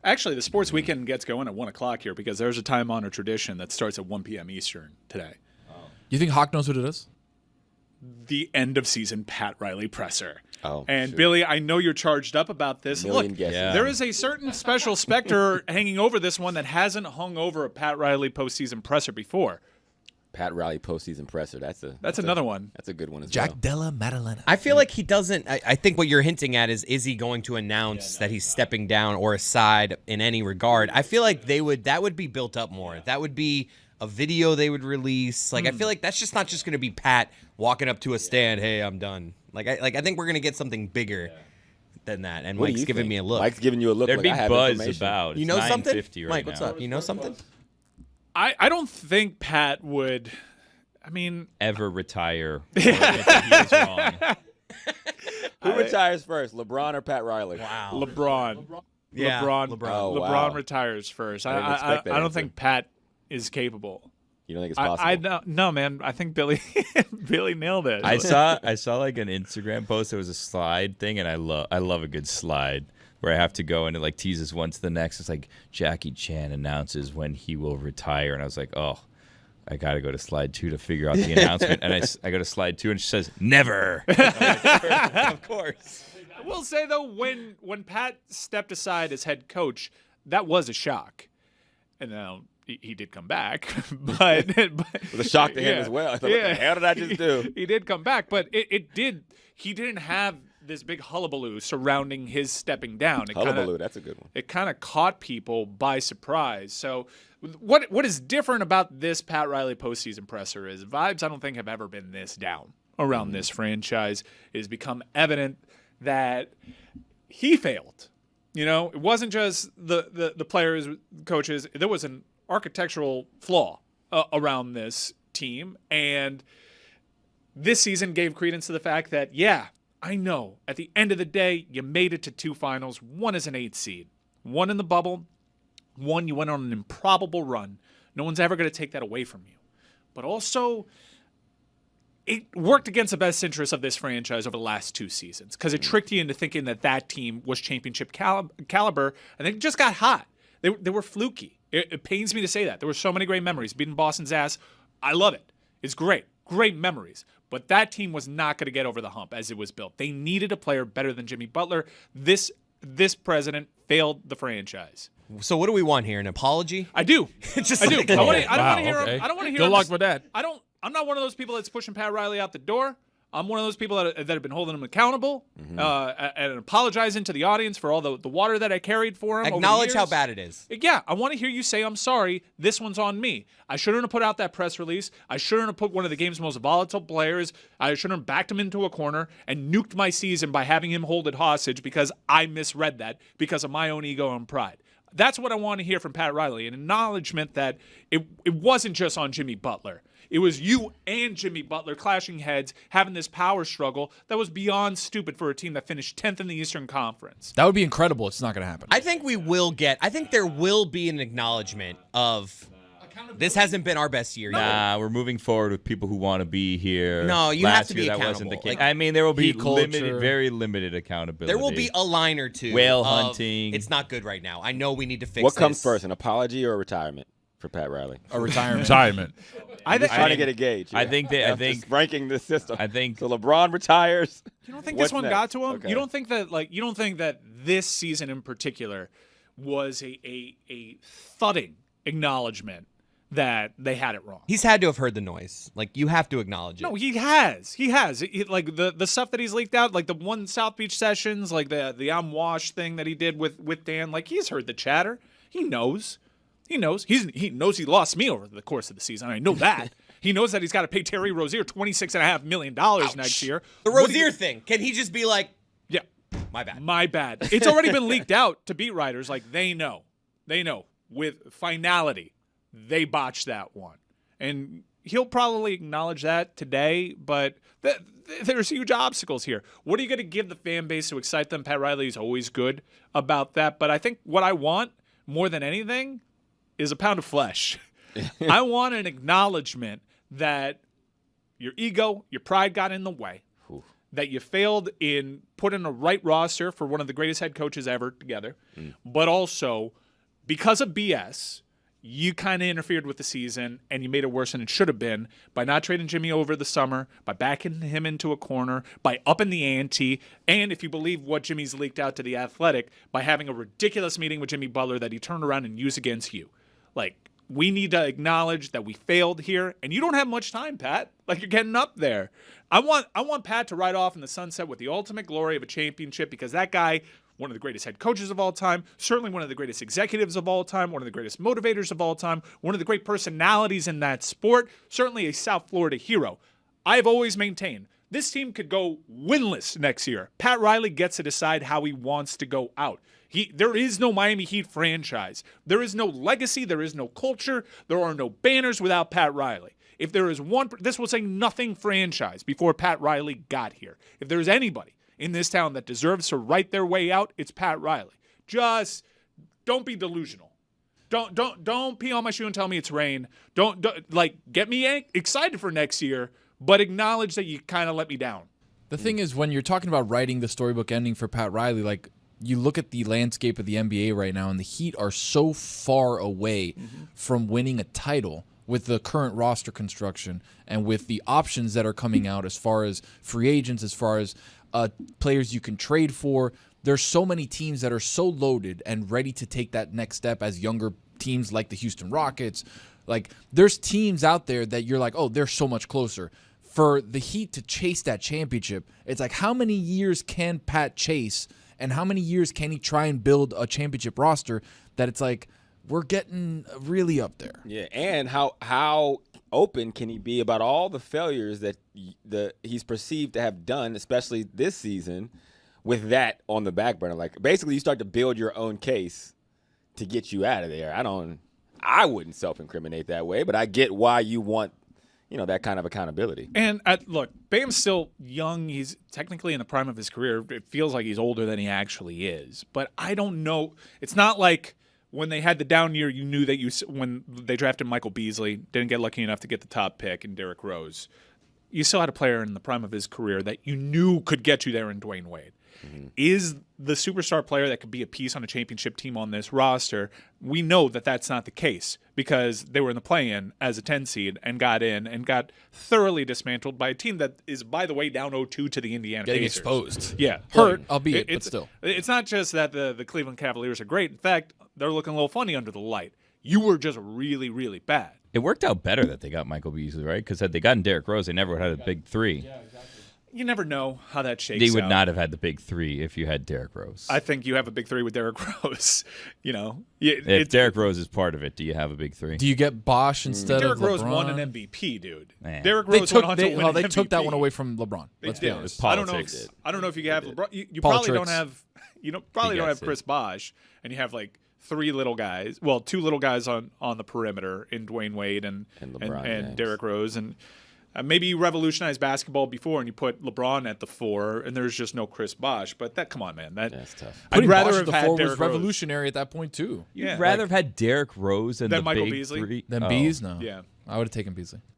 Actually, the sports weekend gets going at 1 o'clock here because there's a time-honored tradition that starts at 1 p.m. Eastern today. You think Hawk knows what it is? The end-of-season Pat Riley presser. Oh, and shoot. Billy, I know you're charged up about this. Million Look, guesses. there is a certain special specter hanging over this one that hasn't hung over a Pat Riley postseason presser before. Pat Riley postseason presser. That's another one. That's a good one as Jack well. Della Maddalena. I feel like he doesn't. I think what you're hinting at is he going to announce that he's stepping down or aside in any regard? I feel like that would be built up more. That would be a video they would release. Like I feel like that's just not just going to be Pat walking up to a stand. Hey, I'm done. I think we're going to get something bigger than that. And What do Mike's you giving think? me a look. Mike's giving you a look. There'd like be I have buzz information. about. You It's know something? 9:50 right Mike, what's now. up? You know something? I don't think Pat would. I mean, Ever retire? Or admit that he was wrong. Who retires first, LeBron or Pat Riley? Wow. LeBron. Yeah, LeBron. LeBron. Oh, LeBron wow. retires first. I didn't expect that I don't answer. think Pat is capable. You don't think it's possible? No, man. I think Billy nailed it. I saw like an Instagram post. There was a slide thing, and I love a good slide where I have to go and it like teases one to the next. It's like Jackie Chan announces when he will retire, and I was like, oh, I got to go to slide 2 to figure out the announcement. And I go to slide 2, and she says, never. Of course. I will say though, when Pat stepped aside as head coach, that was a shock. And now he did come back, but It was a shock to him as well. I thought, what the hell did I just do? He did come back, but it did. He didn't have this big hullabaloo surrounding his stepping down. Hullabaloo, that's a good one. It kind of caught people by surprise. So what is different about this Pat Riley postseason presser is vibes I don't think have ever been this down around this franchise. It has become evident that he failed. You know, it wasn't just the players, coaches. There was an architectural flaw around this team. And this season gave credence to the fact that, yeah, I know, at the end of the day, you made it to 2 finals. One is an 8 seed. One in the bubble. One, you went on an improbable run. No one's ever going to take that away from you. But also, it worked against the best interests of this franchise over the last 2 seasons because it tricked you into thinking that team was championship caliber, and they just got hot. They were fluky. It pains me to say that. There were so many great memories. Beating Boston's ass, I love it. It's great. Great memories. But that team was not going to get over the hump as it was built. They needed a player better than Jimmy Butler. This president failed the franchise. So what do we want here? An apology? I do. Just I do. like- I don't want to Wow, hear okay. him. I don't want to hear Good him. luck with that. I'm not one of those people that's pushing Pat Riley out the door. I'm one of those people that have been holding him accountable and apologizing to the audience for all the water that I carried for him. Acknowledge over the how years. bad it is. Yeah, I want to hear you say, I'm sorry, this one's on me. I shouldn't have put out that press release. I shouldn't have put one of the game's most volatile players. I shouldn't have backed him into a corner and nuked my season by having him hold it hostage because I misread that because of my own ego and pride. That's what I want to hear from Pat Riley, an acknowledgement that it wasn't just on Jimmy Butler. It was you and Jimmy Butler clashing heads, having this power struggle that was beyond stupid for a team that finished 10th in the Eastern Conference. That would be incredible. It's not going to happen. I think there will be an acknowledgement of this hasn't been our best year yet. Nah, we're moving forward with people who want to be here. No, you Last have to be year, that wasn't the accountable. case. Like, I mean, there will be heat culture. very limited accountability. There will be a line or two. Whale of, hunting. It's not good right now. I know we need to fix What comes this. first, an apology or a retirement for Pat Riley? A retirement. I'm just trying to get a gauge. I here. think that- I I'm think- just ranking the system. I think- so. LeBron retires. You don't think What's this one next? got to him? Okay. You don't think that this season in particular was a thudding acknowledgement that they had it wrong? He's had to have heard the noise. Like, you have to acknowledge it. No, he has. He has. Like the stuff that he's leaked out, like the one South Beach sessions, like the I'm washed thing that he did with Dan. Like, he's heard the chatter. He knows. He knows. He knows he lost me over the course of the season. I know that. He knows that he's got to pay Terry Rozier $26.5 million next year. The What do you- Rozier thing. Can he just be like, Yeah. my bad? My bad. It's already been leaked out to beat writers. Like, they know. They know. With finality, they botched that one. And he'll probably acknowledge that today, but there's huge obstacles here. What are you going to give the fan base to excite them? Pat Riley is always good about that. But I think what I want more than anything is a pound of flesh. I want an acknowledgement that your ego, your pride got in the way. that you failed in putting a right roster for one of the greatest head coaches ever together, but also because of BS, you kind of interfered with the season and you made it worse than it should have been by not trading Jimmy over the summer, by backing him into a corner, by upping the ante, and if you believe what Jimmy's leaked out to The Athletic, by having a ridiculous meeting with Jimmy Butler that he turned around and used against you. Like, we need to acknowledge that we failed here, and you don't have much time, Pat. Like, you're getting up there. I want Pat to ride off in the sunset with the ultimate glory of a championship, because that guy, one of the greatest head coaches of all time, certainly one of the greatest executives of all time, one of the greatest motivators of all time, one of the great personalities in that sport, certainly a South Florida hero. I've always maintained this team could go winless next year. Pat Riley gets to decide how he wants to go out. There is no Miami Heat franchise. There is no legacy. There is no culture. There are no banners without Pat Riley. If there is one, this was a nothing franchise before Pat Riley got here. If there's anybody in this town that deserves to write their way out, it's Pat Riley. Just don't be delusional. Don't pee on my shoe and tell me it's rain. Don't like get me excited for next year, but acknowledge that you kind of let me down. The thing is, when you're talking about writing the storybook ending for Pat Riley, like, you look at the landscape of the NBA right now, and the Heat are so far away from winning a title with the current roster construction and with the options that are coming out as far as free agents, as far as players you can trade for. There's so many teams that are so loaded and ready to take that next step as younger teams like the Houston Rockets. Like, there's teams out there that you're like, oh, they're so much closer. For the Heat to chase that championship, it's like, how many years can Pat chase, and how many years can he try and build a championship roster that it's like, we're getting really up there. Yeah, and how open can he be about all the failures that he's perceived to have done, especially this season, with that on the back burner? Like, basically, you start to build your own case to get you out of there. I wouldn't self-incriminate that way, but I get why you want, that kind of accountability. And look, Bam's still young. He's technically in the prime of his career. It feels like he's older than he actually is. But I don't know. It's not like when they had the down year, you knew that when they drafted Michael Beasley, didn't get lucky enough to get the top pick in Derrick Rose. You still had a player in the prime of his career that you knew could get you there in Dwayne Wade. Is the superstar player that could be a piece on a championship team on this roster? We know that that's not the case because they were in the play-in as a 10 seed and got in and got thoroughly dismantled by a team that is, by the way, down 0-2 to the Indiana Getting Pacers. exposed. Yeah. Hurt, albeit, but still. It's not just that the Cleveland Cavaliers are great. In fact, they're looking a little funny under the light. You were just really, really bad. It worked out better that they got Michael Beasley, right? Because had they gotten Derrick Rose, they never would have had a big three. Yeah, exactly. You never know how that shakes out. They would not have had the big three if you had Derrick Rose. I think you have a big three with Derrick Rose. If Derrick Rose is part of it, do you have a big three? Do you get Bosh instead of LeBron? Derrick Rose won an MVP, dude. Man. Derrick Rose went on to win an they MVP. took that one away from LeBron. Let's be honest. I don't know. Politics. I don't know if you have LeBron. You Politics. probably don't have. Probably don't have Chris Bosh, and you have like three little guys. Well, two little guys on the perimeter in Dwayne Wade and LeBron and Derrick Rose and. Maybe you revolutionized basketball before and you put LeBron at the 4 and there's just no Chris Bosh. But come on, man. That's tough. I'd rather Bosh have at the had 4 Derrick was Rose. revolutionary at that point too. You'd rather have had Derrick Rose than the Michael big Beasley? three? Then Bees, no. Yeah. I would have taken Beasley.